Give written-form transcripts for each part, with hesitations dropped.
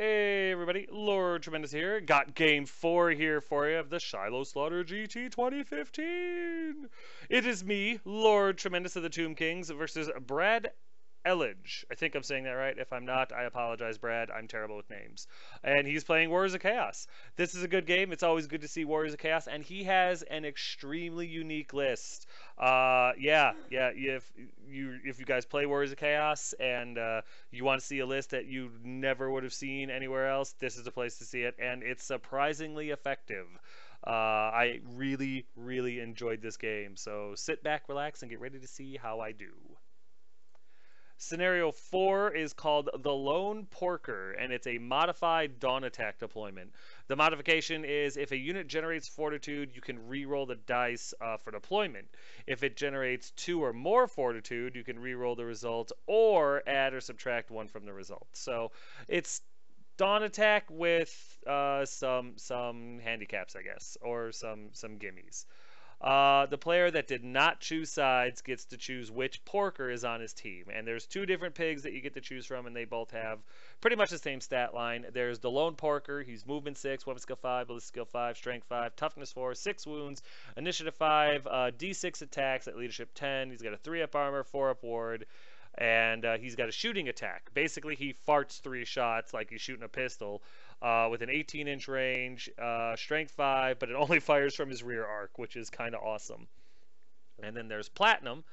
Hey everybody, Lord Tremendous here. Got game 4 here for you of the Shiloh Slaughter GT 2015. It is me, Lord Tremendous of the Tomb Kings, versus Brad Elledge. I think I'm saying that right. If I'm not, I apologize, Brad. I'm terrible with names. And he's playing Warriors of Chaos. This is a good game. It's always good to see Warriors of Chaos. And he has an extremely unique list. If you guys play Warriors of Chaos and you want to see a list that you never would have seen anywhere else, this is the place to see it. And it's surprisingly effective. I really, really enjoyed this game. So sit back, relax, and get ready to see how I do. Scenario 4 is called the Lone Porker, and it's a modified dawn attack deployment. The modification is if a unit generates fortitude, you can re-roll the dice for deployment. If it generates 2 or more fortitude, you can re-roll the result or add or subtract 1 from the result. So it's dawn attack with some handicaps, I guess, or some gimmies. The player that did not choose sides gets to choose which porker is on his team. And there's 2 different pigs that you get to choose from, and they both have pretty much the same stat line. There's the lone porker. He's movement 6, weapon skill 5, ballistic skill 5, strength 5, toughness 4, 6 wounds, initiative 5, d6 attacks at leadership 10. He's got a 3-up armor, 4-up ward, and he's got a shooting attack. Basically, he farts 3 shots like he's shooting a pistol. With an 18-inch range, strength 5, but it only fires from his rear arc, which is kind of awesome. And then there's Platinum,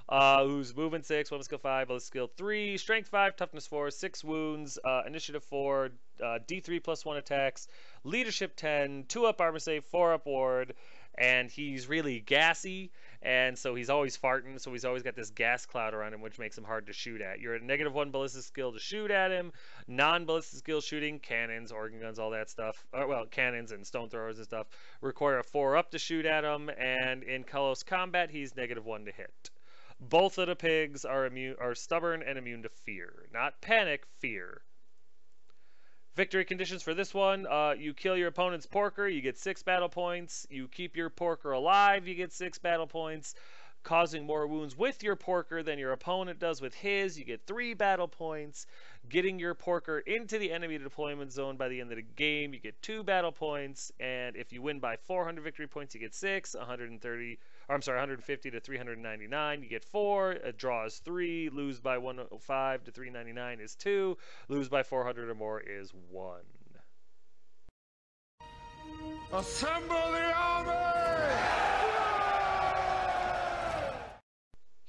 who's movement 6, weapon skill 5, ballistic skill 3, strength 5, toughness 4, 6 wounds, initiative 4, d3 plus 1 attacks, leadership 10, 2-up armor save, 4-up ward, and he's really gassy, and so he's always farting, so he's always got this gas cloud around him, which makes him hard to shoot at. You're at -1 ballistic skill to shoot at him. Non-ballistic skill shooting, cannons, organ guns, all that stuff, well, cannons and stone throwers and stuff, require a 4-up to shoot at him, and in close combat, he's -1 to hit. Both of the pigs are stubborn and immune to fear. Not panic, fear. Victory conditions for this one, you kill your opponent's porker, you get 6 battle points. You keep your porker alive, you get 6 battle points. Causing more wounds with your porker than your opponent does with his, you get 3 battle points. Getting your porker into the enemy deployment zone by the end of the game, you get 2 battle points. And if you win by 400 victory points, you get 6. 150 to 399, you get 4. A draw is 3. Lose by 105 to 399 is 2. Lose by 400 or more is 1. Assemble the army!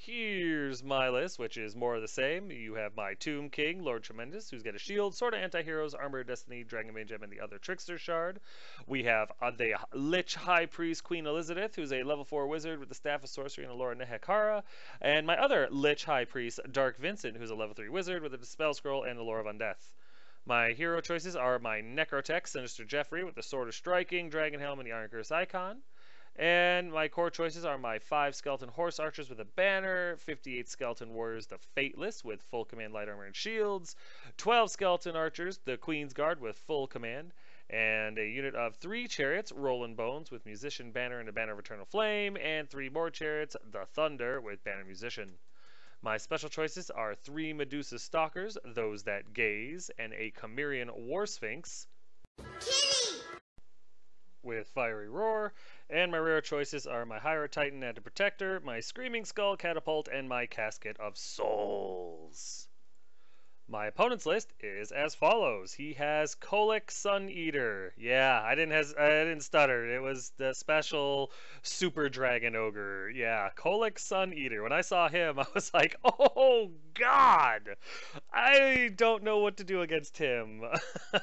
Here's my list, which is more of the same. You have my Tomb King, Lord Tremendous, who's got a shield, sword of anti-heroes, armor of destiny, dragon mage gem, and the other trickster shard. We have the Lich High Priest, Queen Elizabeth, who's a level 4 wizard with the staff of sorcery and a lore of Nehekara. And my other Lich High Priest, Dark Vincent, who's a level 3 wizard with a spell scroll and the lore of undeath. My hero choices are my Necrotech, Sinister Jeffrey, with the sword of striking, dragon helm, and the Iron Curse icon. And my core choices are my 5 skeleton horse archers with a banner, 58 skeleton warriors, the Fateless, with full command light armor and shields, 12 skeleton archers, the Queen's Guard, with full command, and a unit of 3 chariots, Rolling Bones, with musician banner and a banner of eternal flame, and 3 more chariots, the Thunder, with banner musician. My special choices are 3 Medusa stalkers, those that gaze, and a Cimmerian war sphinx with fiery roar. And my rare choices are my Hyrule Titan and a Protector, my Screaming Skull Catapult, and my Casket of Souls. My opponent's list is as follows. He has Kolic Sun Eater. Yeah, I didn't stutter. It was the special Super Dragon Ogre. Yeah, Kolic Sun Eater. When I saw him, I was like, oh God! I don't know what to do against him.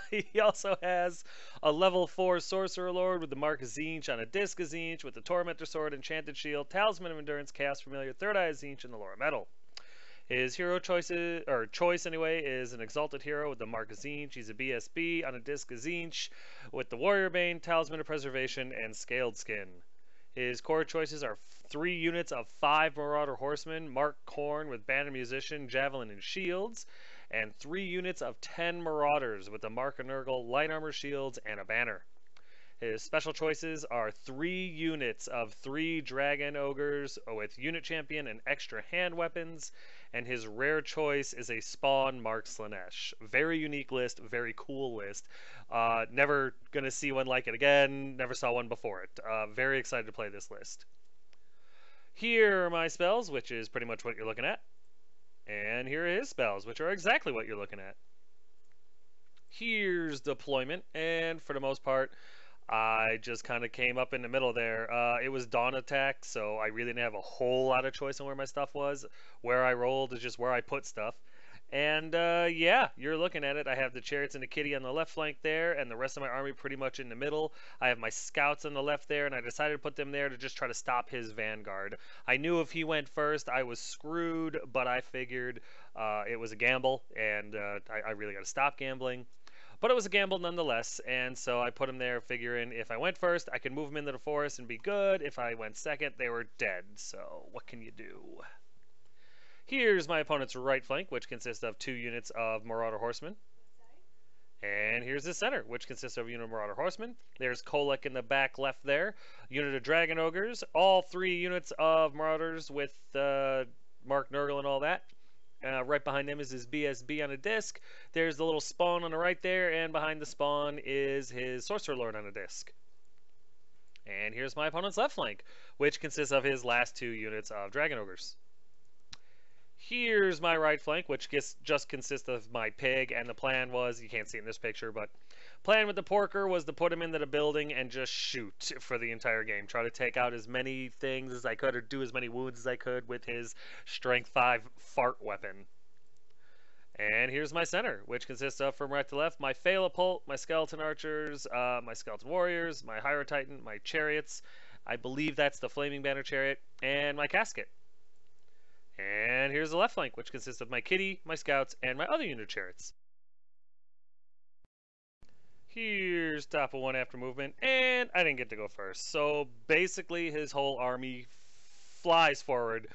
He also has a level 4 Sorcerer Lord with the Mark of Tzeentch on a Disc of Tzeentch with the Tormentor Sword, Enchanted Shield, Talisman of Endurance, Chaos Familiar, Third Eye of Tzeentch, and the Lore of Metal. His hero choice is an Exalted Hero with the Mark of Tzeentch. He's a BSB on a Disc of Tzeentch with the Warrior Bane, Talisman of Preservation, and Scaled Skin. His core choices are 3 units of 5 Marauder Horsemen, Mark Korn with Banner Musician, Javelin, and Shields, and 3 units of 10 Marauders with the Mark of Nurgle, Light Armor, Shields, and a Banner. His special choices are 3 units of 3 Dragon Ogres with Unit Champion and extra hand weapons, and his rare choice is a Spawn Mark Slanesh. Very unique list, very cool list. Never gonna see one like it again, never saw one before it. Very excited to play this list. Here are my spells, which is pretty much what you're looking at. And here are his spells, which are exactly what you're looking at. Here's deployment, and for the most part, I just kind of came up in the middle there. It was Dawn Attack, so I really didn't have a whole lot of choice on where my stuff was. Where I rolled is just where I put stuff. And yeah, you're looking at it. I have the Chariots and the Kitty on the left flank there, and the rest of my army pretty much in the middle. I have my Scouts on the left there, and I decided to put them there to just try to stop his Vanguard. I knew if he went first, I was screwed, but I figured it was a gamble, and I really got to stop gambling. But it was a gamble nonetheless, and so I put them there figuring if I went first, I could move them into the forest and be good. If I went second, they were dead, so what can you do? Here's my opponent's right flank, which consists of 2 units of Marauder Horsemen. And here's the center, which consists of a unit of Marauder Horsemen. There's Kolek in the back left there, unit of Dragon Ogres, all 3 units of Marauders with Mark Nurgle and all that. Right behind him is his BSB on a disc. There's the little spawn on the right there, and behind the spawn is his Sorcerer Lord on a disc. And here's my opponent's left flank, which consists of his last 2 units of Dragon Ogres. Here's my right flank, which just consists of my pig, and the plan was, you can't see it in this picture, but plan with the porker was to put him into the building and just shoot for the entire game. Try to take out as many things as I could, or do as many wounds as I could with his Strength 5 fart weapon. And here's my center, which consists of, from right to left, my Phalapult, my Skeleton Archers, my Skeleton Warriors, my Hydra Titan, my Chariots, I believe that's the Flaming Banner Chariot, and my Casket. And here's the left flank, which consists of my Kitty, my Scouts, and my other unit Chariots. Here's top of 1 after movement, and I didn't get to go first. So basically his whole army flies forward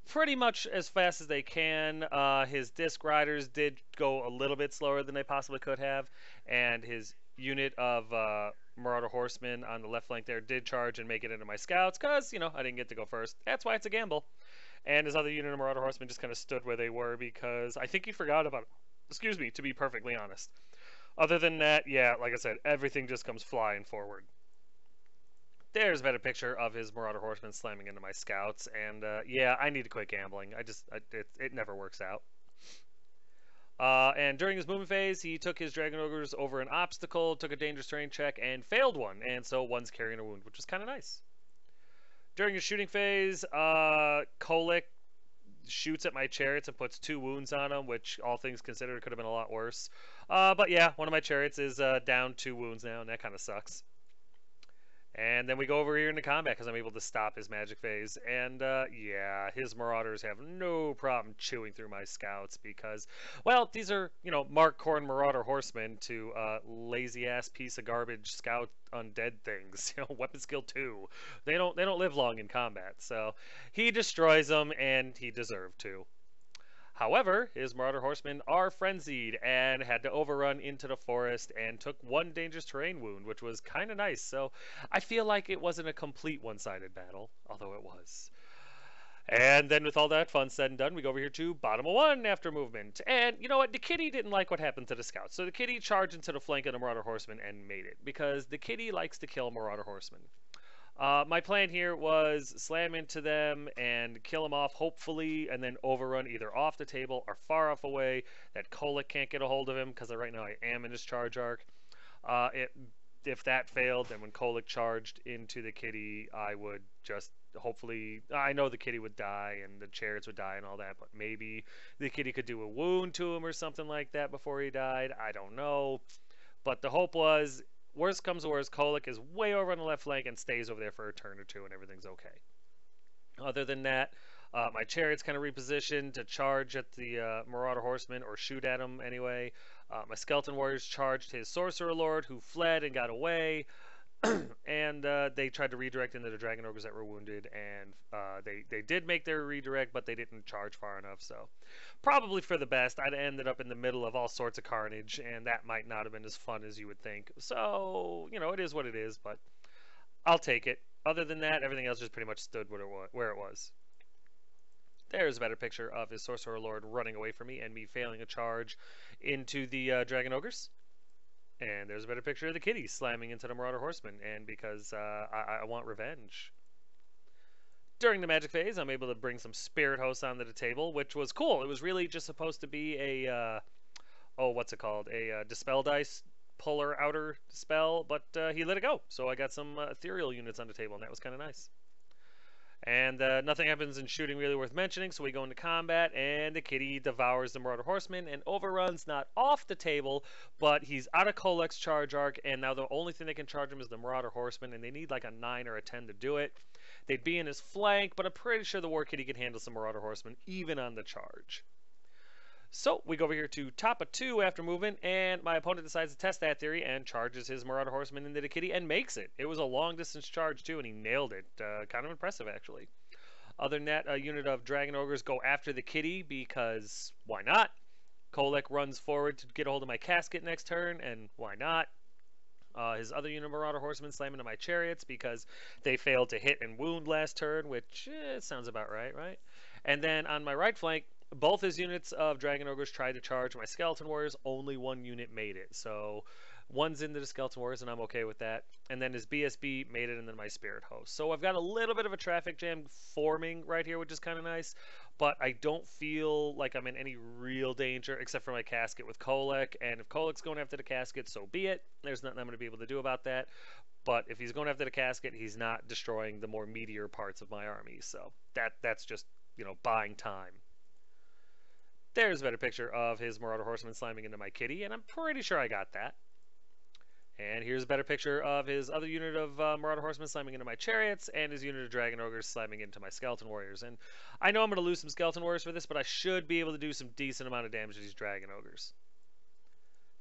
pretty much as fast as they can. His Disc Riders did go a little bit slower than they possibly could have, and his unit of Marauder Horsemen on the left flank there did charge and make it into my Scouts, because, you know, I didn't get to go first. That's why it's a gamble. And his other unit of Marauder Horsemen just kind of stood where they were because I think he forgot about it. Excuse me, to be perfectly honest. Other than that, yeah, like I said, everything just comes flying forward. There's a better picture of his Marauder Horsemen slamming into my Scouts, and yeah, I need to quit gambling. It never works out. And during his movement phase, he took his Dragon Ogres over an obstacle, took a dangerous terrain check, and failed one, and so one's carrying a wound, which was kind of nice. During his shooting phase, Kolek shoots at my Chariots and puts 2 wounds on them, which, all things considered, could have been a lot worse. But yeah, one of my Chariots is down 2 wounds now, and that kind of sucks. And then we go over here into combat because I'm able to stop his magic phase. And yeah, his Marauders have no problem chewing through my Scouts because, well, these are, you know, Mark Corn Marauder Horsemen to lazy-ass piece of garbage Scout undead things. You know, weapon skill 2. They don't live long in combat. So he destroys them, and he deserved to. However, his Marauder Horsemen are frenzied and had to overrun into the forest and took 1 dangerous terrain wound, which was kind of nice. So I feel like it wasn't a complete one-sided battle, although it was. And then with all that fun said and done, we go over here to bottom of 1 after movement. And you know what? The Kitty didn't like what happened to the Scouts. So the Kitty charged into the flank of the Marauder Horsemen and made it, because the Kitty likes to kill Marauder Horsemen. My plan here was slam into them and kill them off, hopefully, and then overrun either off the table or far off away that Kolek can't get a hold of him, because right now I am in his charge arc. If that failed, then when Kolek charged into the Kitty, I would just hopefully, I know the Kitty would die and the Chariots would die and all that, but maybe the Kitty could do a wound to him or something like that before he died. I don't know. But the hope was, worst comes to worst, Kolek is way over on the left flank and stays over there for a turn or 2 and everything's okay. Other than that, my Chariots kind of repositioned to charge at the Marauder Horsemen, or shoot at them anyway. My Skeleton Warriors charged his Sorcerer Lord, who fled and got away. and they tried to redirect into the Dragon Ogres that were wounded, and they did make their redirect, but they didn't charge far enough, so probably for the best. I'd ended up in the middle of all sorts of carnage, and that might not have been as fun as you would think. So, you know, it is what it is, but I'll take it. Other than that, everything else just pretty much stood where it was. There's a better picture of his Sorcerer Lord running away from me and me failing a charge into the Dragon Ogres. And there's a better picture of the kitty slamming into the Marauder Horseman, and because I want revenge. During the magic phase, I'm able to bring some Spirit Hosts onto the table, which was cool. It was really just supposed to be a, what's it called? A Dispel Dice puller outer spell, but he let it go. So I got some ethereal units on the table, and that was kind of nice. And nothing happens in shooting really worth mentioning, so we go into combat, and the kitty devours the Marauder Horseman and overruns not off the table, but he's out of Kolek's charge arc, and now the only thing they can charge him is the Marauder Horseman, and they need like a 9 or a 10 to do it. They'd be in his flank, but I'm pretty sure the War Kitty can handle some Marauder Horseman, even on the charge. So we go over here to top of 2 after movement, and my opponent decides to test that theory and charges his Marauder Horseman into the kitty and makes it. It was a long distance charge too, and he nailed it. Kind of impressive, actually. Other than that, a unit of Dragon Ogres go after the kitty because why not? Kolek runs forward to get a hold of my casket next turn, and why not? His other unit of Marauder Horsemen slam into my chariots because they failed to hit and wound last turn, which sounds about right, right? And then on my right flank, both his units of Dragon Ogres tried to charge my Skeleton Warriors. Only one unit made it. So one's into the Skeleton Warriors, and I'm okay with that. And then his BSB made it, and then my Spirit Host. So I've got a little bit of a traffic jam forming right here, which is kind of nice. But I don't feel like I'm in any real danger, except for my casket with Kolek. And if Kolek's going after the casket, so be it. There's nothing I'm going to be able to do about that. But if he's going after the casket, he's not destroying the more meatier parts of my army. So that's just, you know, buying time. There's a better picture of his Marauder Horseman slamming into my kitty, and I'm pretty sure I got that. And here's a better picture of his other unit of Marauder Horsemen slamming into my chariots, and his unit of Dragon Ogres slamming into my Skeleton Warriors. And I know I'm going to lose some Skeleton Warriors for this, but I should be able to do some decent amount of damage to these Dragon Ogres.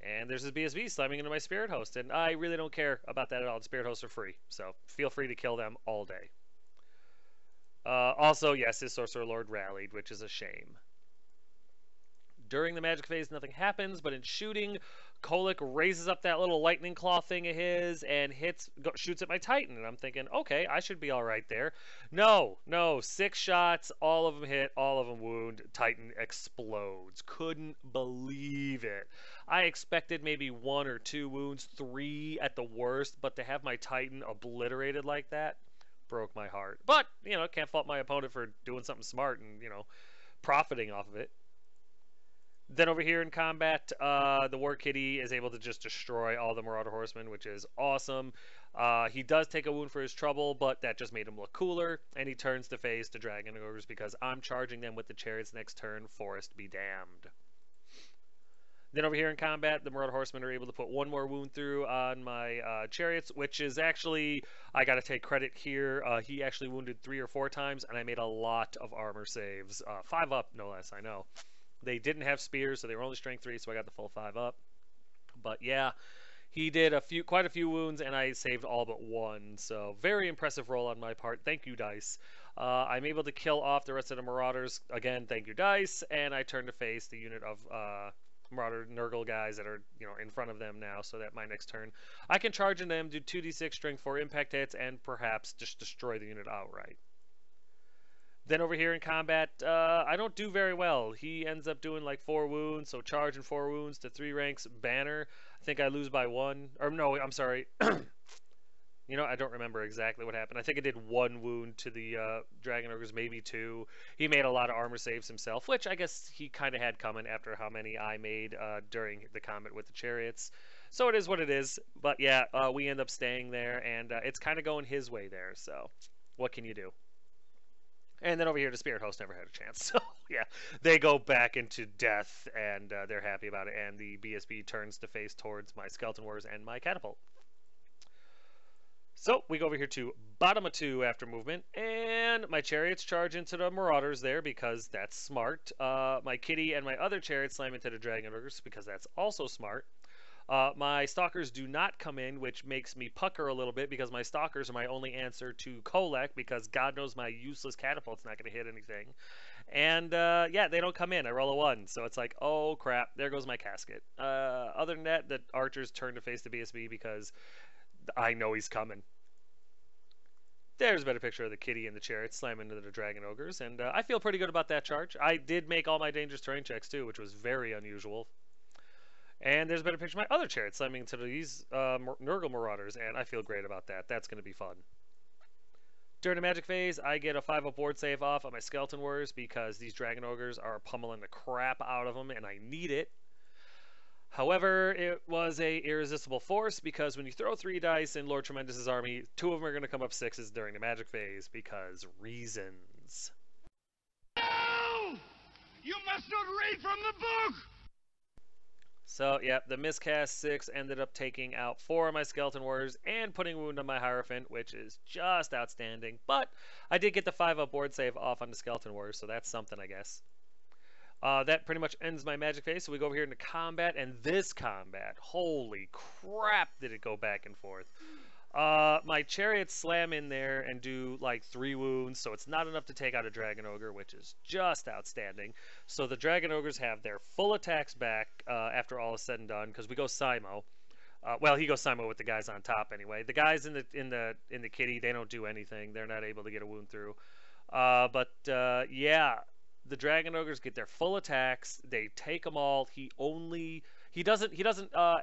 And there's his BSB slamming into my Spirit Host, and I really don't care about that at all. The Spirit Hosts are free, so feel free to kill them all day. Also, yes, his Sorcerer Lord rallied, which is a shame. During the magic phase, nothing happens, but in shooting, Kolek raises up that little lightning claw thing of his and shoots at my Titan. And I'm thinking, okay, I should be all right there. No, 6 shots, all of them hit, all of them wound. Titan explodes. Couldn't believe it. I expected maybe 1 or 2 wounds, 3 at the worst, but to have my Titan obliterated like that broke my heart. But, you know, can't fault my opponent for doing something smart and, you know, profiting off of it. Then over here in combat, the War Kitty is able to just destroy all the Marauder Horsemen, which is awesome. He does take a wound for his trouble, but that just made him look cooler, and he turns to face the Dragon Ogres because I'm charging them with the chariots next turn. Forest be damned. Then over here in combat, the Marauder Horsemen are able to put 1 more wound through on my chariots, which is actually, I got to take credit here. He actually wounded 3 or 4 times, and I made a lot of armor saves. 5 up, no less, I know. They didn't have spears, so they were only strength 3, so I got the full 5 up. But yeah, he did quite a few wounds, and I saved all but 1. So very impressive roll on my part. Thank you, Dice. I'm able to kill off the rest of the Marauders. Again, thank you, Dice. And I turn to face the unit of Marauder Nurgle guys that are, you know, in front of them now, so that my next turn I can charge into them, do 2d6 strength 4 impact hits, and perhaps just destroy the unit outright. Then over here in combat, I don't do very well. He ends up doing like 4 wounds, so charge and 4 wounds to 3 ranks banner. I think I lose by 1. Or no, I'm sorry. You know, I don't remember exactly what happened. I think I did 1 wound to the Dragon Ogres, maybe 2. He made a lot of armor saves himself, which I guess he kind of had coming after how many I made during the combat with the chariots. So it is what it is. But yeah, we end up staying there, and it's kind of going his way there. So what can you do? And then over here, the Spirit Host never had a chance. So, yeah, they go back into death, and they're happy about it. And the BSB turns to face towards my Skeleton Warriors and my Catapult. So, we go over here to bottom of 2 after movement. And my Chariots charge into the Marauders there because that's smart. My Kitty and my other Chariots slam into the Dragon Ogres because that's also smart. My stalkers do not come in, which makes me pucker a little bit because my stalkers are my only answer to Kolek because God knows my useless catapult's not going to hit anything. And yeah, they don't come in. I roll a 1, so it's like, oh crap, there goes my casket. Other than that, the archers turn to face the BSB because I know he's coming. There's a better picture of the kitty and the chariot slamming into the dragon ogres, and I feel pretty good about that charge. I did make all my dangerous terrain checks too, which was very unusual. And there's a better picture of my other chariot slamming into these Nurgle Marauders, and I feel great about that. That's going to be fun. During the magic phase, I get a 5-up board save off on my Skeleton Warriors because these Dragon Ogres are pummeling the crap out of them, and I need it. However, it was a irresistible force because when you throw 3 dice in Lord Tremendous's army, 2 of them are going to come up 6s during the magic phase because reasons. No! You must not read from the book! So, yeah, the miscast 6 ended up taking out 4 of my Skeleton Warriors and putting wound on my Hierophant, which is just outstanding. But I did get the 5-up board save off on the Skeleton Warriors, so that's something, I guess. That pretty much ends my magic phase, so we go over here into combat, and this combat, holy crap, did it go back and forth. My chariots slam in there and do like 3 wounds, so it's not enough to take out a Dragon Ogre, which is just outstanding. So the Dragon Ogres have their full attacks back after all is said and done, because we go Simo. Well, he goes Simo with the guys on top anyway. The guys in the kitty, they don't do anything. They're not able to get a wound through. Yeah, the Dragon Ogres get their full attacks. They take them all. He doesn't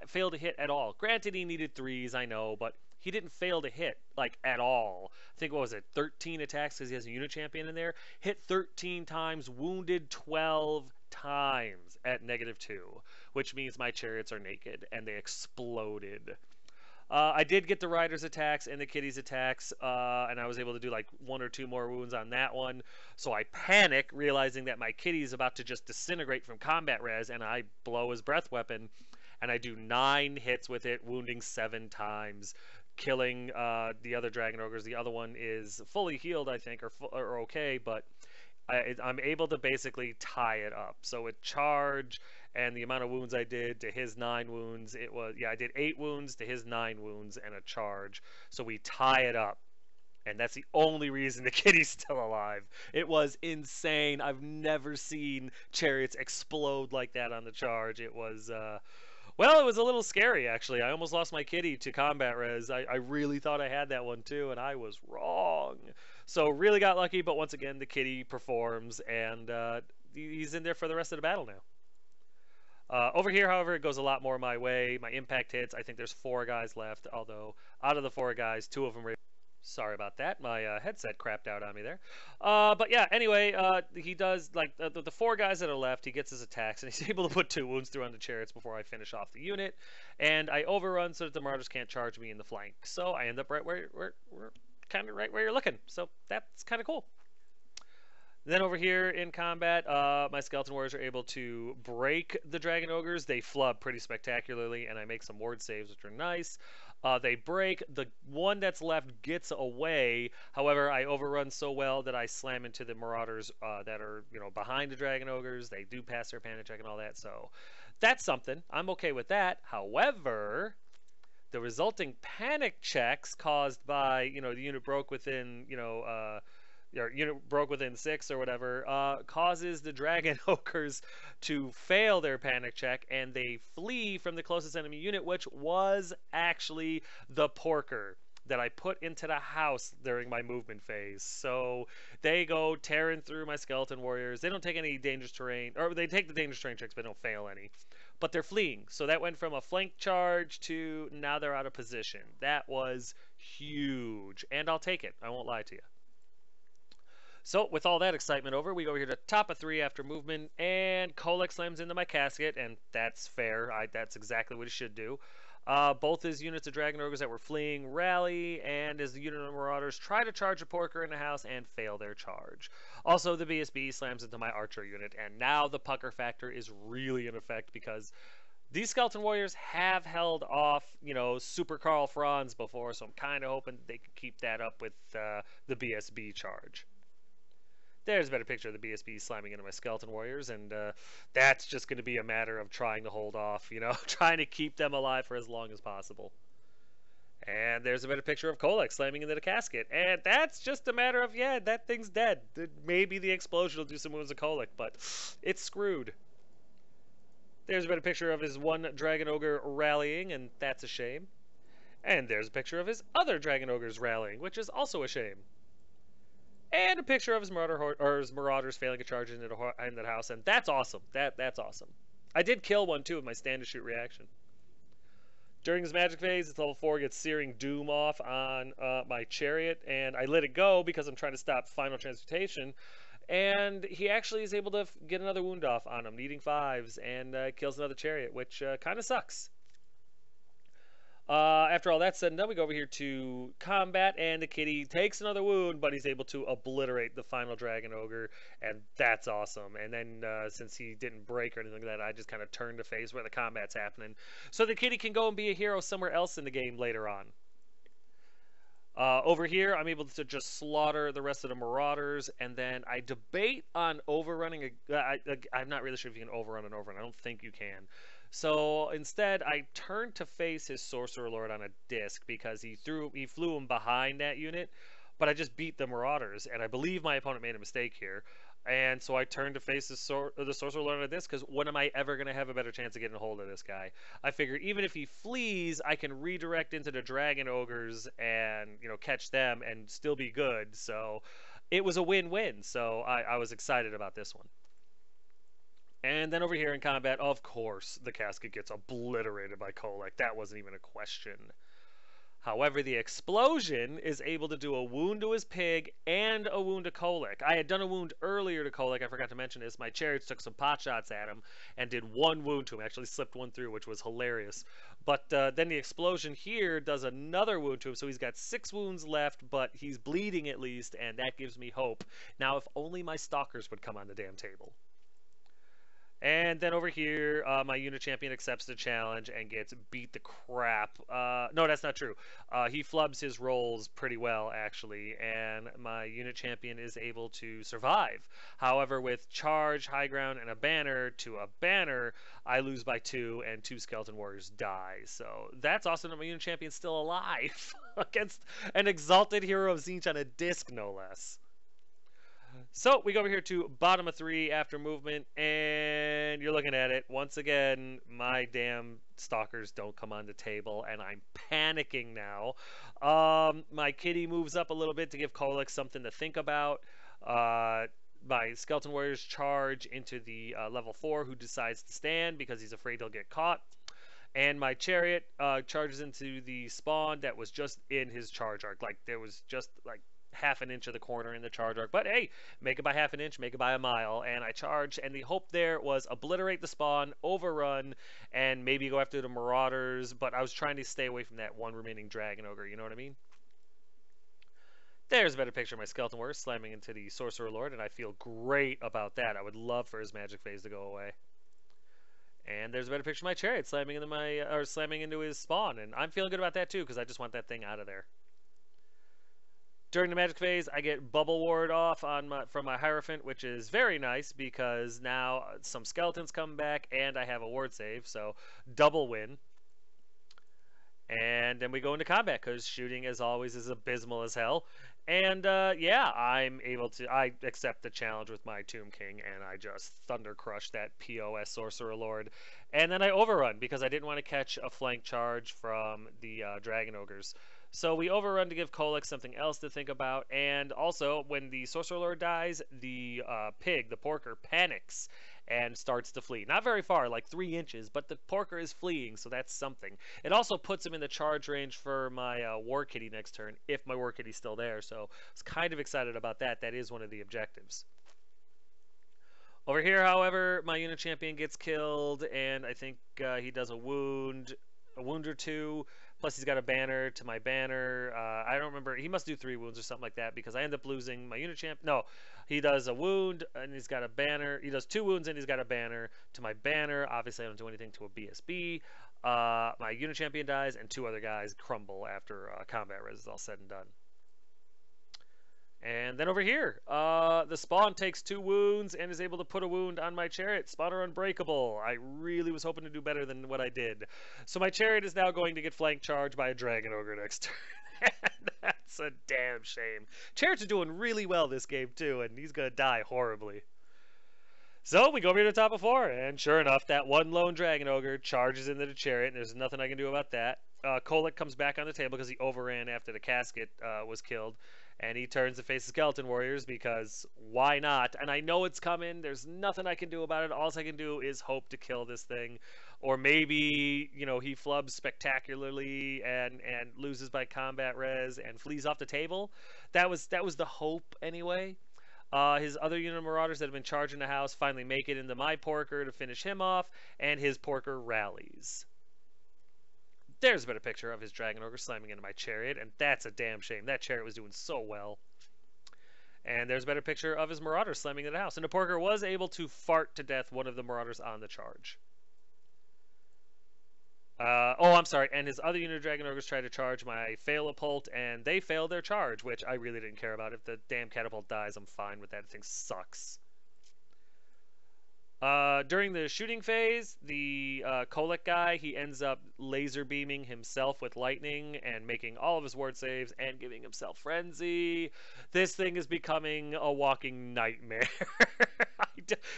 fail to hit at all. Granted, he needed 3s, I know, but he didn't fail to hit, like, at all. I think, what was it, 13 attacks because he has a unit champion in there? Hit 13 times, wounded 12 times at -2, which means my chariots are naked, and they exploded. I did get the Rider's attacks and the Kitty's attacks, and I was able to do like 1 or 2 more wounds on that one. So I panic, realizing that my Kitty is about to just disintegrate from combat res, and I blow his breath weapon, and I do 9 hits with it, wounding 7 times, killing the other Dragon Ogres. The other one is fully healed, I think, or okay, but I'm able to basically tie it up. So with charge and the amount of wounds I did to his 9 wounds, it was, yeah, I did 8 wounds to his 9 wounds and a charge. So we tie it up. And that's the only reason the kitty's still alive. It was insane. I've never seen chariots explode like that on the charge. It was, well, it was a little scary, actually. I almost lost my kitty to combat res. I really thought I had that one, too, and I was wrong. So really got lucky, but once again, the kitty performs, and he's in there for the rest of the battle now. Over here, however, it goes a lot more my way. My impact hits. I think there's 4 guys left, although out of the 4 guys, 2 of them are... Sorry about that. My headset crapped out on me there. But yeah, anyway, he does, like, the 4 guys that are left, he gets his attacks, and he's able to put 2 wounds through on the chariots before I finish off the unit. And I overrun so that the Marauders can't charge me in the flank. So I end up right where we're kind of right where you're looking. So that's kind of cool. Then over here in combat, my Skeleton Warriors are able to break the Dragon Ogres. They flub pretty spectacularly, and I make some ward saves, which are nice. They break. The one that's left gets away. However, I overrun so well that I slam into the Marauders that are, behind the Dragon Ogres. They do pass their panic check and all that, so that's something. I'm okay with that. However, the resulting panic checks caused by, the unit broke within, your unit broke within 6 or whatever, causes the Dragon Ogres to fail their panic check, and they flee from the closest enemy unit, which was actually the Porker that I put into the house during my movement phase. So they go tearing through my Skeleton Warriors. They don't take any dangerous terrain, or they take the dangerous terrain checks, but don't fail any. But they're fleeing. So that went from a flank charge to now they're out of position. That was huge, and I'll take it. I won't lie to you. So, with all that excitement over, we go over here to top of 3 after movement, and Kolek slams into my casket, and that's fair. That's exactly what he should do. Both his units of Dragon Ogres that were fleeing rally, and as the unit of Marauders try to charge a Porker in the house and fail their charge. Also, the BSB slams into my Archer unit, and now the pucker factor is really in effect because these Skeleton Warriors have held off, Super Karl Franz before, so I'm kind of hoping they can keep that up with the BSB charge. There's a better picture of the BSB slamming into my Skeleton Warriors, and that's just going to be a matter of trying to hold off, trying to keep them alive for as long as possible. And there's a better picture of Kolek slamming into the casket, and that's just a matter of, yeah, that thing's dead. Maybe the explosion will do some wounds to Kolek, but it's screwed. There's a better picture of his one Dragon Ogre rallying, and that's a shame. And there's a picture of his other Dragon Ogres rallying, which is also a shame. And a picture of his Marauders failing a charge into the house, and that's awesome. That's awesome. I did kill one too with my stand to shoot reaction. During his magic phase, its level 4 gets Searing Doom off on my chariot, and I let it go because I'm trying to stop final transmutation. And he actually is able to get another wound off on him, needing 5s, and kills another chariot, which kind of sucks. After all that's said and done, we go over here to combat, and the kitty takes another wound, but he's able to obliterate the final Dragon Ogre, and that's awesome. And then, since he didn't break or anything like that, I just kind of turned to face where the combat's happening, so the kitty can go and be a hero somewhere else in the game later on. Over here, I'm able to just slaughter the rest of the Marauders, and then I debate on overrunning. I'm not really sure if you can overrun an overrun. I don't think you can. So instead, I turned to face his Sorcerer Lord on a disc because he flew him behind that unit, but I just beat the Marauders, and I believe my opponent made a mistake here. And so I turned to face the Sorcerer Lord on a disc because when am I ever going to have a better chance of getting a hold of this guy? I figure even if he flees, I can redirect into the Dragon Ogres and catch them and still be good. So it was a win-win. So I was excited about this one. And then over here in combat, of course, the casket gets obliterated by Kolek. That wasn't even a question. However, the explosion is able to do a wound to his pig and a wound to Kolek. I had done a wound earlier to Kolek. I forgot to mention this. My chariots took some pot shots at him and did one wound to him. Actually slipped one through, which was hilarious. But then the explosion here does another wound to him. So he's got 6 wounds left, but he's bleeding at least, and that gives me hope. Now, if only my stalkers would come on the damn table. And then over here, my unit champion accepts the challenge and gets beat the crap. No, that's not true. He flubs his rolls pretty well, actually, and my unit champion is able to survive. However, with charge, high ground, and a banner to a banner, I lose by 2, and 2 Skeleton Warriors die. So that's awesome that my unit champion's still alive against an exalted hero of Tzeentch on a disc, no less. So we go over here to bottom of 3 after movement, and you're looking at it. Once again, my damn stalkers don't come on the table, and I'm panicking now. My kitty moves up a little bit to give Kolek something to think about. My Skeleton Warriors charge into the level 4 who decides to stand because he's afraid he'll get caught. And my chariot charges into the spawn that was just in his charge arc. Like, there was just, like, half an inch of the corner in the charge arc, but hey, make it by half an inch, make it by a mile, and I charge, and the hope there was obliterate the spawn, overrun, and maybe go after the Marauders, but I was trying to stay away from that one remaining Dragon Ogre, you know what I mean? There's a better picture of my Skeleton Warrior slamming into the Sorcerer Lord, and I feel great about that. I would love for his magic phase to go away. And there's a better picture of my chariot slamming into his spawn, and I'm feeling good about that too, because I just want that thing out of there. During the magic phase, I get Bubble Ward off from my Hierophant, which is very nice because now some skeletons come back and I have a ward save, so double win. And then we go into combat because shooting, as always, is abysmal as hell. And yeah, I accept the challenge with my Tomb King, and I just Thunder Crush that POS Sorcerer Lord. And then I overrun because I didn't want to catch a flank charge from the Dragon Ogres. So we overrun to give Kolek something else to think about, and also when the Sorcerer Lord dies, the pig, the porker, panics and starts to flee. Not very far, like 3 inches, but the porker is fleeing, so that's something. It also puts him in the charge range for my War Kitty next turn, if my War Kitty's still there, so I was kind of excited about that. That is one of the objectives. Over here, however, my unit champion gets killed, and I think he does a wound or 2. Plus, he's got a banner to my banner. I don't remember. He must do 3 wounds or something like that because I end up losing my unit champ. No, he does a wound and he's got a banner. He does 2 wounds and he's got a banner to my banner. Obviously, I don't do anything to a BSB. My unit champion dies and 2 other guys crumble after combat res is all said and done. And then over here, the spawn takes 2 wounds and is able to put a wound on my chariot. Spawner unbreakable. I really was hoping to do better than what I did. So my chariot is now going to get flank charged by a dragon ogre next turn. That's a damn shame. Chariots are doing really well this game too, and he's going to die horribly. So we go over to the top of 4, and sure enough, that one lone dragon ogre charges into the chariot, and there's nothing I can do about that. Kolek comes back on the table because he overran after the casket was killed. And he turns to face the skeleton warriors because why not? And I know it's coming. There's nothing I can do about it. All I can do is hope to kill this thing. Or maybe, you know, he flubs spectacularly and loses by combat res and flees off the table. That was the hope anyway. His other unit of marauders that have been charging the house finally make it into my porker to finish him off, and his porker rallies. There's a better picture of his dragon ogre slamming into my chariot, and that's a damn shame. That chariot was doing so well. And there's a better picture of his marauder slamming into the house. And the porker was able to fart to death one of the marauders on the charge. I'm sorry. And his other unit of dragon ogres tried to charge my Phalapult, and they failed their charge, which I really didn't care about. If the damn catapult dies, I'm fine with that. The thing sucks. During the shooting phase, the Kolek guy, he ends up laser beaming himself with lightning and making all of his ward saves and giving himself frenzy. This thing is becoming a walking nightmare.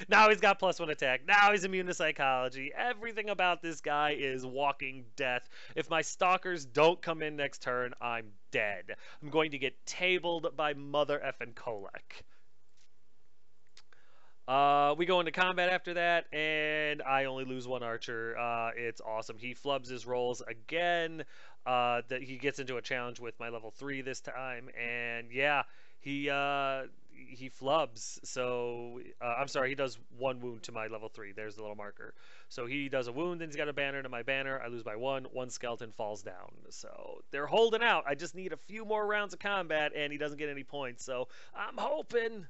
Now he's got +1 attack. Now he's immune to psychology. Everything about this guy is walking death. If my stalkers don't come in next turn, I'm dead. I'm going to get tabled by mother effing Kolek. We go into combat after that, and I only lose 1 archer. It's awesome. He flubs his rolls again. That he gets into a challenge with my level 3 this time, and yeah, he flubs. So I'm sorry, he does 1 wound to my level 3. There's the little marker. So he does a wound, and he's got a banner to my banner. I lose by 1. 1 skeleton falls down. So they're holding out. I just need a few more rounds of combat, and he doesn't get any points. So I'm hoping.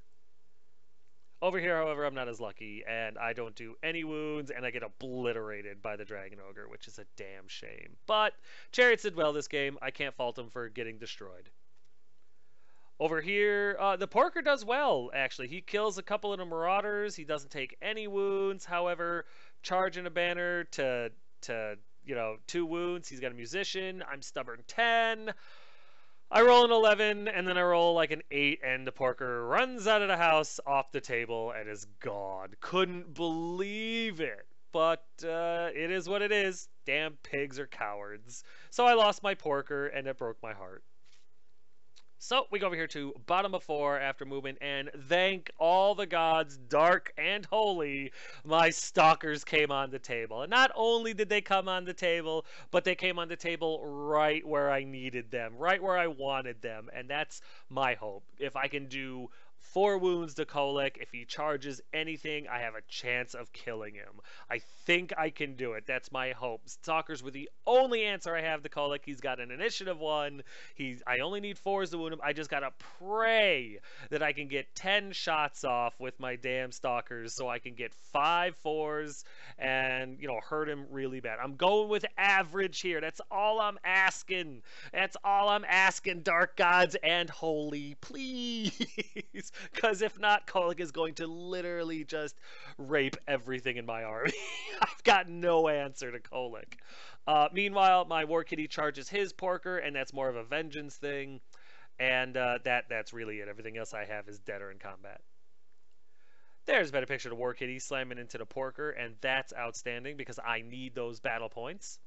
Over here, however, I'm not as lucky, and I don't do any wounds, and I get obliterated by the Dragon Ogre, which is a damn shame. But Chariots did well this game. I can't fault him for getting destroyed. Over here, the Porker does well, actually. He kills a couple of the Marauders. He doesn't take any wounds. However, charging a banner to 2 wounds. He's got a Musician. I'm stubborn 10. I roll an 11, and then I roll like an 8, and the Porker runs out of the house, off the table, and is gone. Couldn't believe it. But it is what it is. Damn pigs are cowards. So I lost my Porker, and it broke my heart. So we go over here to bottom of 4 after movement, and thank all the gods, dark and holy, my stalkers came on the table. And not only did they come on the table, but they came on the table right where I needed them, right where I wanted them, and that's my hope. If I can do 4 wounds to Kolek, if he charges anything, I have a chance of killing him. I think I can do it. That's my hope. Stalkers were the only answer I have to Kolek. He's got an initiative 1. I only need 4s to wound him. I just gotta pray that I can get 10 shots off with my damn stalkers so I can get 5 4s and, hurt him really bad. I'm going with average here. That's all I'm asking. That's all I'm asking, dark gods and holy, please. Because if not, Kolek is going to literally just rape everything in my army. I've got no answer to Kolek. Meanwhile, my War Kitty charges his Porker, and that's more of a vengeance thing. And that's really it. Everything else I have is dead or in combat. There's been a picture of the War Kitty slamming into the Porker, and that's outstanding because I need those battle points.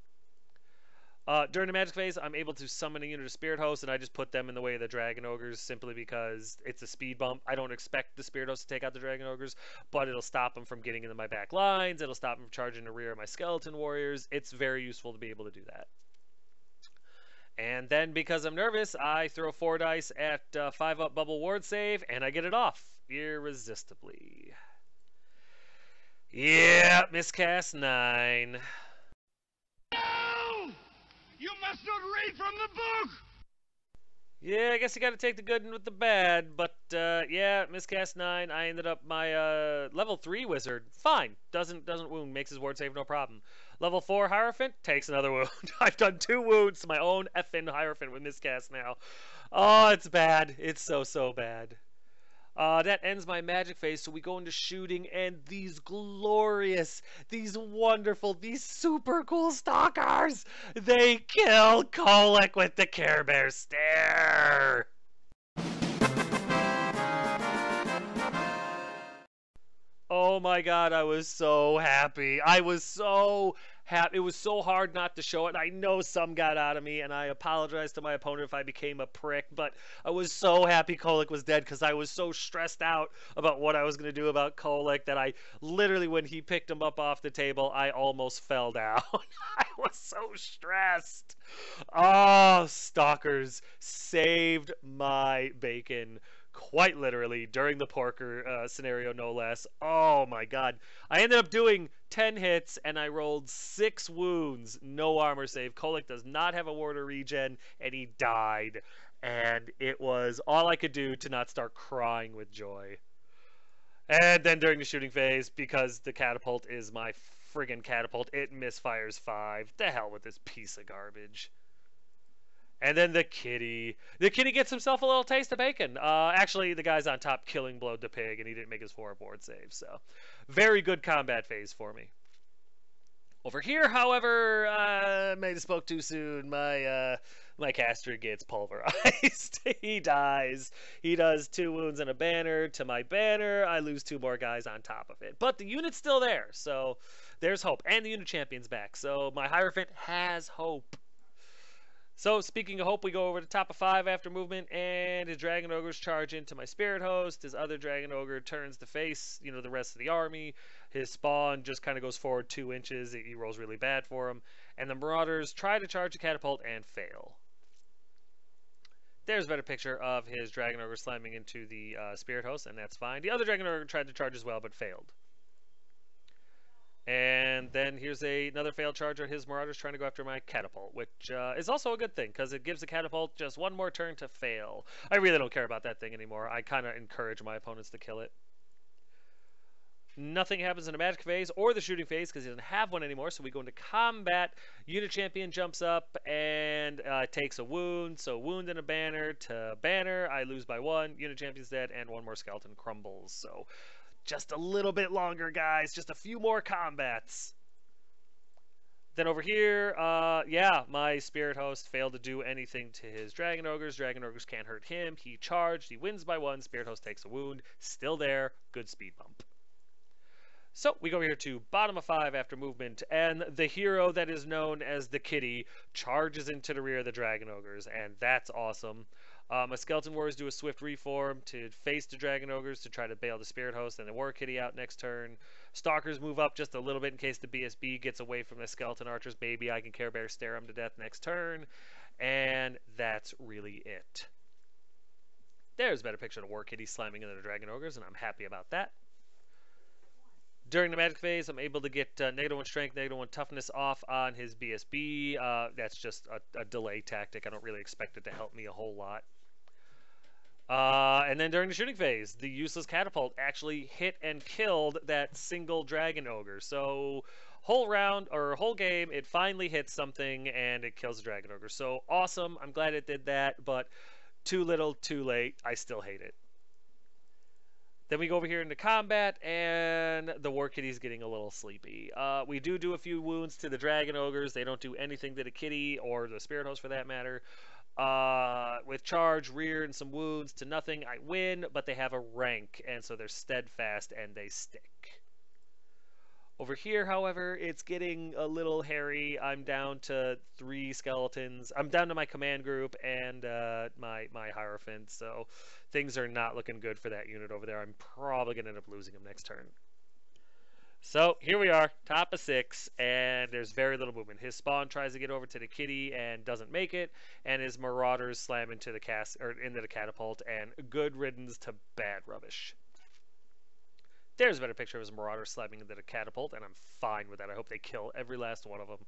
During the magic phase, I'm able to summon a unit of Spirit Hosts, and I just put them in the way of the Dragon Ogres simply because it's a speed bump. I don't expect the Spirit Hosts to take out the Dragon Ogres, but it'll stop them from getting into my back lines. It'll stop them from charging the rear of my Skeleton Warriors. It's very useful to be able to do that. And then, because I'm nervous, I throw 4 dice at 5-up bubble ward save, and I get it off irresistibly. Yeah, miscast 9. No! You must not read from the book! Yeah, I guess you got to take the good with the bad, but yeah, miscast 9. I ended up my level 3 wizard. Fine, doesn't wound, makes his ward save no problem. Level 4 Hierophant takes another wound. I've done 2 wounds to my own effing Hierophant with miscast now. Oh, it's bad. It's so bad. That ends my magic phase, so we go into shooting, and these glorious, these wonderful, these super cool stalkers, they kill Kolek with the Care Bear stare. Oh my god, I was so happy. I was so happy. It was so hard not to show it. I know some got out of me, and I apologize to my opponent if I became a prick, but I was so happy Kolek was dead because I was so stressed out about what I was going to do about Kolek that I literally, when he picked him up off the table, I almost fell down. I was so stressed. Oh, stalkers saved my bacon. Quite literally during the porker scenario, no less. Oh my god. I ended up doing 10 hits and I rolled 6 wounds. No armor save. Kolek does not have a ward or regen and he died. And it was all I could do to not start crying with joy. And then during the shooting phase, because the catapult is my friggin' catapult, it misfires 5. The hell with this piece of garbage. And then the kitty. The kitty gets himself a little taste of bacon. Actually, the guy's on top killing blowed the pig, and he didn't make his 4 ward save. So, very good combat phase for me. Over here, however, may have spoke too soon. My caster gets pulverized. He dies. He does 2 wounds and a banner to my banner. I lose 2 more guys on top of it. But the unit's still there, so there's hope. And the unit champion's back, so my Hierophant has hope. So, speaking of hope, we go over to top of 5 after movement, and his Dragon Ogres charge into my Spirit Host. His other Dragon Ogre turns to face, the rest of the army. His spawn just kind of goes forward 2 inches. He rolls really bad for him. And the Marauders try to charge the catapult and fail. There's a better picture of his Dragon Ogre slamming into the Spirit Host, and that's fine. The other Dragon Ogre tried to charge as well, but failed. And then here's another failed charge on his Marauders trying to go after my catapult, which is also a good thing because it gives the catapult just 1 more turn to fail. I really don't care about that thing anymore. I kind of encourage my opponents to kill it. Nothing happens in the magic phase or the shooting phase because he doesn't have one anymore, so we go into combat. Unit champion jumps up and takes a wound. So wound and a banner to banner. I lose by 1. Unit champion's dead, and 1 more skeleton crumbles. So just a little bit longer, guys. Just a few more combats. Then over here, yeah, my Spirit Host failed to do anything to his Dragon Ogres. Dragon Ogres can't hurt him. He charged. He wins by 1. Spirit Host takes a wound. Still there. Good speed bump. So we go here to bottom of 5 after movement, and the hero that is known as the Kitty charges into the rear of the Dragon Ogres, and that's awesome. My Skeleton Warriors do a swift reform to face the Dragon Ogres to try to bail the Spirit Host and the War Kitty out next turn. Stalkers move up just a little bit in case the BSB gets away from the Skeleton Archers. Maybe I can Care Bear stare him to death next turn. And that's really it. There's a better picture of the War Kitty slamming into the Dragon Ogres, and I'm happy about that. During the magic phase, I'm able to get -1 strength, -1 toughness off on his BSB. That's just a delay tactic. I don't really expect it to help me a whole lot. And then during the shooting phase, the useless catapult actually hit and killed that single Dragon Ogre. So whole round, or whole game, it finally hits something and it kills the Dragon Ogre. So awesome. I'm glad it did that, but too little, too late. I still hate it. Then we go over here into combat, and the War Kitty's getting a little sleepy. We do a few wounds to the Dragon Ogres. They don't do anything to the Kitty, or the Spirit Host for that matter. With charge, rear, and some wounds to nothing, I win, but they have a rank, and so they're steadfast and they stick. Over here, however, it's getting a little hairy. I'm down to 3 skeletons. I'm down to my command group and my Hierophant, so things are not looking good for that unit over there. I'm probably going to end up losing him next turn. So here we are, top of 6, and there's very little movement. His spawn tries to get over to the Kitty and doesn't make it, and his Marauders slam into the catapult, and good riddance to bad rubbish. There's a better picture of his Marauder slamming into the catapult, and I'm fine with that. I hope they kill every last one of them.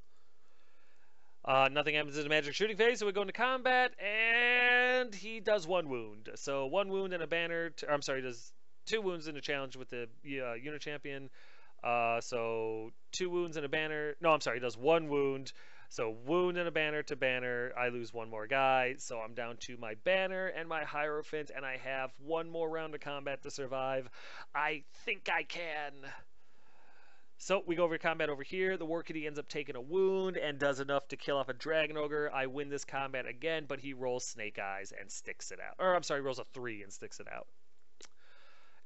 Nothing happens in the magic shooting phase, so we go into combat, and and he does 1 wound. So 1 wound and a banner. I'm sorry, he does 2 wounds in a challenge with the unit champion. So 2 wounds and a banner. No, I'm sorry, he does 1 wound. So wound and a banner to banner. I lose 1 more guy. So I'm down to my banner and my Hierophant, and I have 1 more round of combat to survive. I think I can. So we go over to combat over here. The War Kitty ends up taking a wound and does enough to kill off a Dragon Ogre. I win this combat again, but he rolls Snake Eyes and sticks it out. Or I'm sorry, rolls a 3 and sticks it out.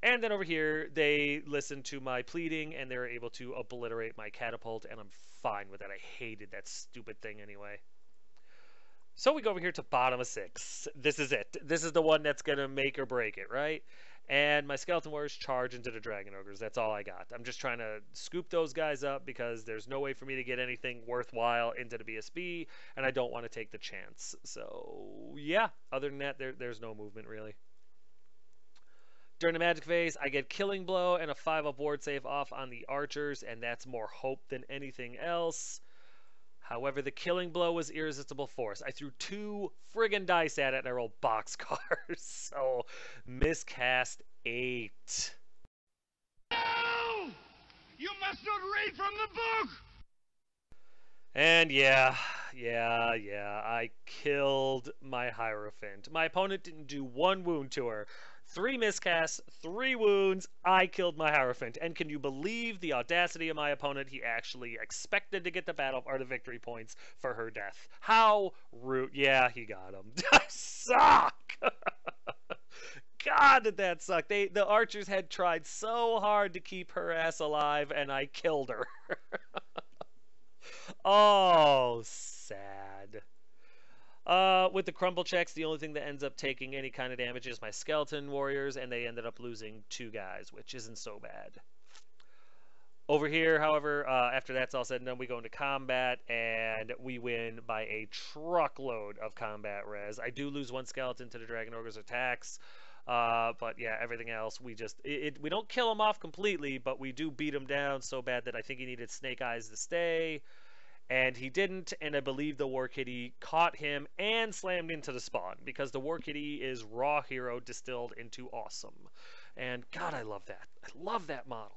And then over here, they listen to my pleading, and they're able to obliterate my catapult, and I'm fine with that. I hated that stupid thing anyway. So we go over here to bottom of 6. This is it. This is the one that's going to make or break it, right? And my Skeleton Warriors charge into the Dragon Ogres. That's all I got. I'm just trying to scoop those guys up because there's no way for me to get anything worthwhile into the BSB, and I don't want to take the chance. So, yeah. Other than that, there's no movement, really. During the magic phase, I get Killing Blow and a 5-up ward save off on the archers, and that's more hope than anything else. However, the Killing Blow was Irresistible Force. I threw 2 friggin' dice at it, and I rolled boxcars. So, miscast 8. No! You must not read from the book! And yeah, I killed my Hierophant. My opponent didn't do 1 wound to her. 3 miscasts, 3 wounds, I killed my Hierophant. And can you believe the audacity of my opponent? He actually expected to get the battle or the victory points for her death. How rude. Yeah, he got him. I suck! God, did that suck. The archers had tried so hard to keep her ass alive, and I killed her. Oh, sad. With the crumble checks, the only thing that ends up taking any kind of damage is my Skeleton Warriors, and they ended up losing 2 guys, which isn't so bad. Over here, however, after that's all said and done, we go into combat, and we win by a truckload of combat res. I do lose 1 skeleton to the Dragon Ogre's attacks, but yeah, everything else, we don't kill him off completely, but we do beat him down so bad that I think he needed Snake Eyes to stay. And he didn't, and I believe the War Kitty caught him and slammed into the spawn, because the War Kitty is raw hero distilled into awesome. And God, I love that. I love that model.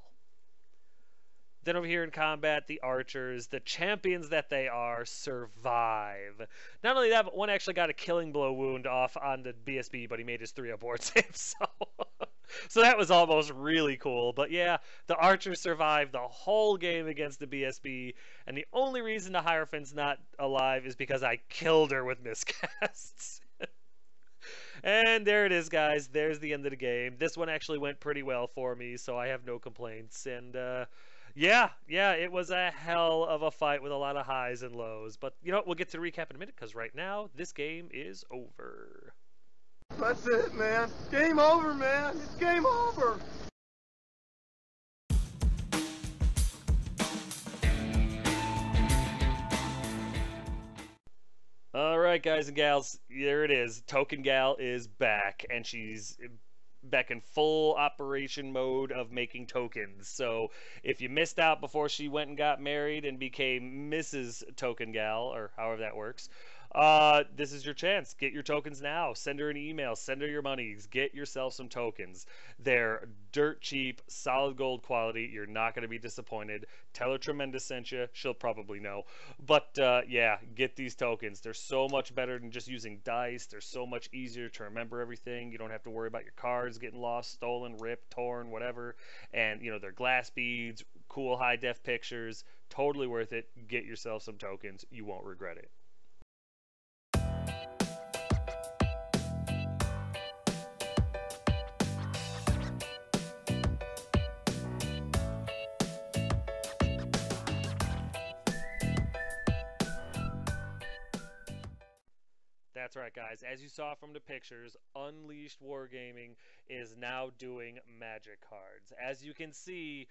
Then over here in combat, the archers, the champions that they are, survive. Not only that, but one actually got a Killing Blow wound off on the BSB, but he made his 3-up ward save, so that was almost really cool. But yeah, the archers survived the whole game against the BSB, and the only reason the Hierophant's not alive is because I killed her with miscasts. And there it is, guys. There's the end of the game. This one actually went pretty well for me, so I have no complaints. And yeah, it was a hell of a fight with a lot of highs and lows. But you know what? We'll get to the recap in a minute, because right now, this game is over. That's it, man. Game over, man. It's game over. Alright, guys and gals, there it is. Token Gal is back, and she's back in full operation mode of making tokens. So if you missed out before she went and got married and became Mrs. Token Gal, or however that works, this is your chance. Get your tokens now. Send her an email. Send her your monies. Get yourself some tokens. They're dirt cheap, solid gold quality. You're not going to be disappointed. Tell her Tremendous sent you. She'll probably know. But yeah, get these tokens. They're so much better than just using dice. They're so much easier to remember everything. You don't have to worry about your cards getting lost, stolen, ripped, torn, whatever. And, you know, they're glass beads, cool high-def pictures. Totally worth it. Get yourself some tokens. You won't regret it. That's right, guys. As you saw from the pictures, Unleashed Wargaming is now doing magic cards. As you can see,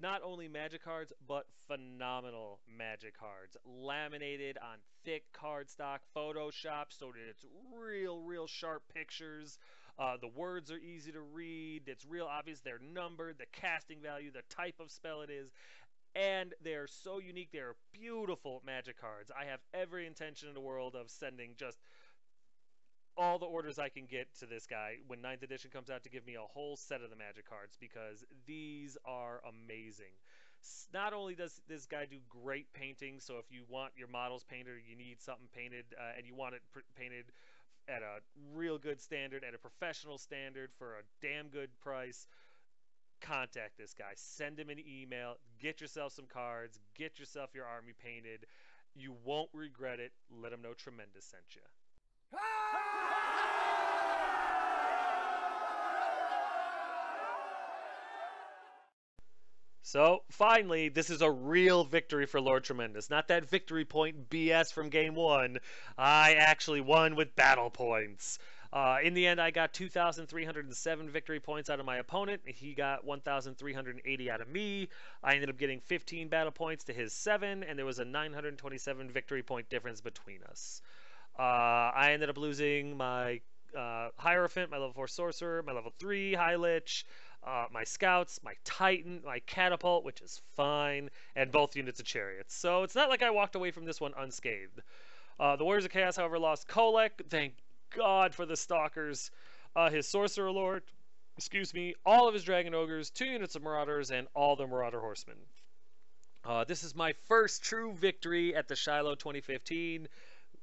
not only magic cards, but phenomenal magic cards. Laminated on thick cardstock, photoshopped so that it's real sharp pictures. The words are easy to read. It's real obvious they're numbered, the casting value, the type of spell it is. And they're so unique. They're beautiful magic cards. I have every intention in the world of sending just all the orders I can get to this guy when 9th edition comes out to give me a whole set of the magic cards, because these are amazing. Not only does this guy do great painting, so if you want your models painted, or you need something painted, and you want it painted at a real good standard, at a professional standard for a damn good price, contact this guy. Send him an email. Get yourself some cards. Get yourself your army painted. You won't regret it. Let him know Tremendous sent you. So, finally, this is a real victory for Lord Tremendous. Not that victory point BS from Game 1. I actually won with battle points. In the end, I got 2,307 victory points out of my opponent. He got 1,380 out of me. I ended up getting 15 battle points to his 7, and there was a 927 victory point difference between us. I ended up losing my Hierophant, my level 4 Sorcerer, my level 3 High Lich, my Scouts, my Titan, my Catapult, which is fine, and both units of Chariots. So it's not like I walked away from this one unscathed. The Warriors of Chaos, however, lost Kolek. Thank God for the Stalkers. His Sorcerer Lord, all of his Dragon Ogres, 2 units of Marauders, and all the Marauder Horsemen. This is my first true victory at the Shiloh 2015.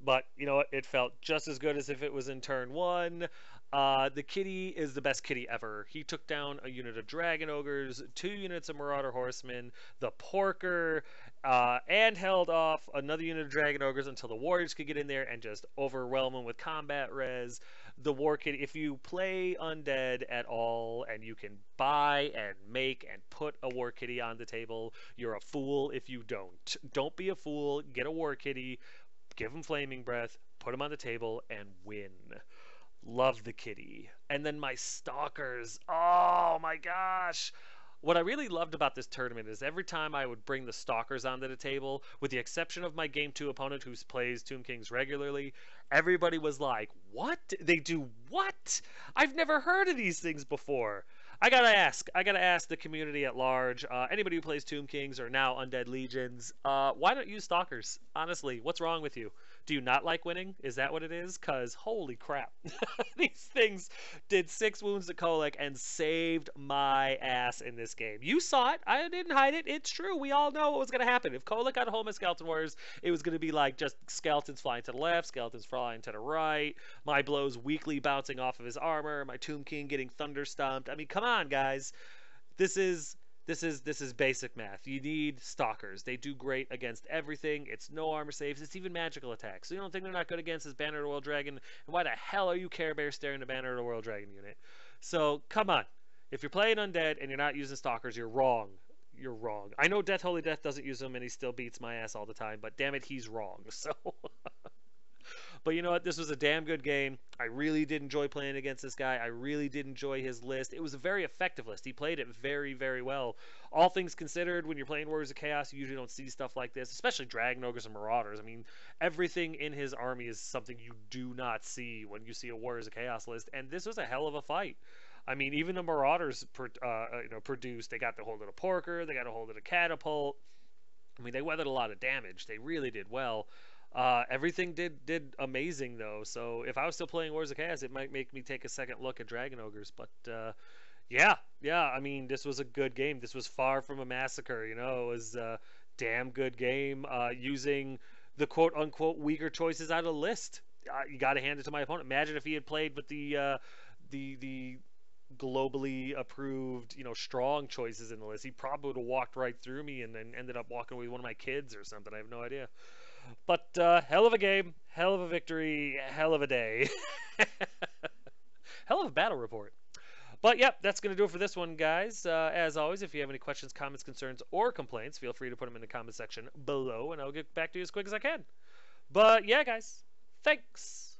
But, you know what, it felt just as good as if it was in turn 1. The kitty is the best kitty ever. He took down a unit of Dragon Ogres, 2 units of Marauder Horsemen, the Porker, and held off another unit of Dragon Ogres until the Warriors could get in there and just overwhelm them with combat res. The War Kitty, if you play Undead at all and you can buy and make and put a War Kitty on the table, you're a fool if you don't. Don't be a fool. Get a War Kitty. Give him Flaming Breath, put him on the table, and win. Love the kitty. And then my Stalkers. Oh my gosh. What I really loved about this tournament is every time I would bring the Stalkers onto the table, with the exception of my Game 2 opponent who plays Tomb Kings regularly, everybody was like, what? They do what? I've never heard of these things before. I gotta ask the community at large, anybody who plays Tomb Kings or now Undead Legions, why don't you use Stalkers? Honestly, what's wrong with you? Do you not like winning? Is that what it is? Because holy crap. These things did 6 wounds to Kolek and saved my ass in this game. You saw it. I didn't hide it. It's true. We all know what was going to happen. If Kolek got home as Skeleton Warriors, it was going to be like just skeletons flying to the left, skeletons flying to the right, my blows weakly bouncing off of his armor, my Tomb King getting thunder stomped. I mean, come on, guys. This is basic math. You need Stalkers. They do great against everything. It's no armor saves. It's even magical attacks. So you don't think they're not good against this Banner of the World Dragon? And why the hell are you Care Bear staring the Banner of the World Dragon unit? So come on. If you're playing Undead and you're not using Stalkers, you're wrong. You're wrong. I know Death Holy Death doesn't use them and he still beats my ass all the time, but damn it, he's wrong. So but you know what? This was a damn good game. I really did enjoy playing against this guy. I really did enjoy his list. It was a very effective list. He played it very, very well. All things considered, when you're playing Warriors of Chaos, you usually don't see stuff like this, especially Dragon Ogres and Marauders. I mean, everything in his army is something you do not see when you see a Warriors of Chaos list, and this was a hell of a fight. I mean, even the Marauders produced. They got the hold of the Porker. They got a hold of the Catapult. I mean, they weathered a lot of damage. They really did well. Everything did amazing though. So if I was still playing Warriors of Chaos, it might make me take a second look at Dragon Ogres. But yeah. I mean, this was a good game. This was far from a massacre. You know, it was a damn good game. Using the quote unquote weaker choices out of the list. You got to hand it to my opponent. Imagine if he had played with the globally approved, strong choices in the list. He probably would have walked right through me and then ended up walking away with one of my kids or something. I have no idea. But hell of a game, hell of a victory, hell of a day. Hell of a battle report. But yep, that's going to do it for this one, guys. As always, if you have any questions, comments, concerns, or complaints, feel free to put them in the comment section below, and I'll get back to you as quick as I can. But yeah, guys, thanks.